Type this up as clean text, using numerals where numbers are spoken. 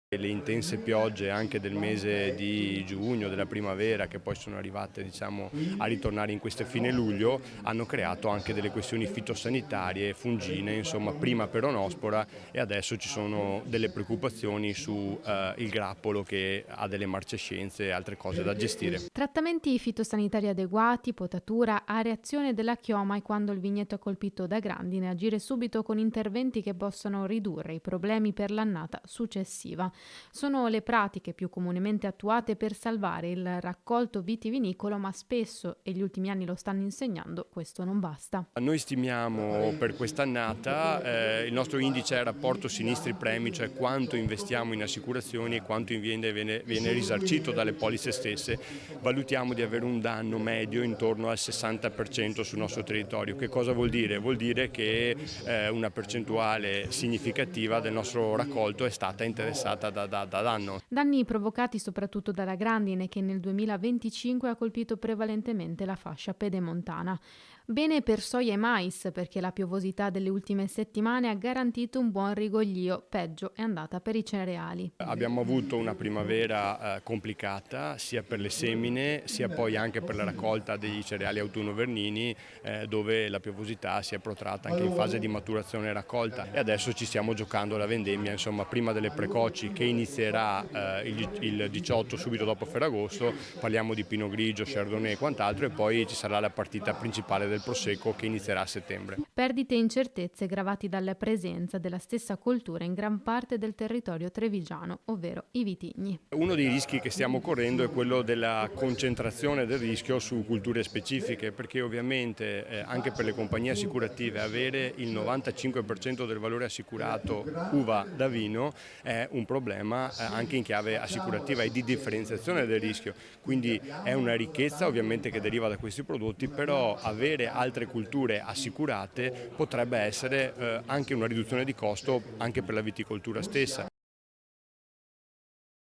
Le intense piogge anche del mese di giugno, della primavera, che poi sono arrivate a ritornare in questo fine luglio, hanno creato anche delle questioni fitosanitarie, fungine, insomma prima peronospora e adesso ci sono delle preoccupazioni su il grappolo che ha delle marcescenze e altre cose da gestire. Trattamenti fitosanitari adeguati, potatura, areazione della chioma e quando il vigneto è colpito da grandine, agire subito con interventi che possano ridurre i problemi per l'annata successiva. Sono le pratiche più comunemente attuate per salvare il raccolto vitivinicolo, ma spesso, e gli ultimi anni lo stanno insegnando, questo non basta. Noi stimiamo per quest'annata il nostro indice è rapporto sinistri-premi, cioè quanto investiamo in assicurazioni e quanto viene risarcito dalle polizze stesse. Valutiamo di avere un danno medio intorno al 60% sul nostro territorio. Che cosa vuol dire? Vuol dire che una percentuale significativa del nostro raccolto è stata interessata da danno. Danni provocati soprattutto dalla grandine che nel 2025 ha colpito prevalentemente la fascia pedemontana. Bene per soia e mais perché la piovosità delle ultime settimane ha garantito un buon rigoglio, peggio è andata per i cereali. Abbiamo avuto una primavera complicata sia per le semine sia poi anche per la raccolta dei cereali autunno-vernini dove la piovosità si è protratta anche in fase di maturazione e raccolta e adesso ci stiamo giocando la vendemmia, insomma prima delle precoci che inizierà il 18 subito dopo Ferragosto, parliamo di Pinot Grigio, Chardonnay e quant'altro e poi ci sarà la partita principale del Prosecco che inizierà a settembre. Perdite e incertezze gravati dalla presenza della stessa coltura in gran parte del territorio trevigiano, ovvero i vitigni. Uno dei rischi che stiamo correndo è quello della concentrazione del rischio su culture specifiche, perché ovviamente anche per le compagnie assicurative avere il 95% del valore assicurato uva da vino è un problema anche in chiave assicurativa e di differenziazione del rischio, quindi è una ricchezza ovviamente che deriva da questi prodotti, però avere altre culture assicurate potrebbe essere anche una riduzione di costo anche per la viticoltura stessa.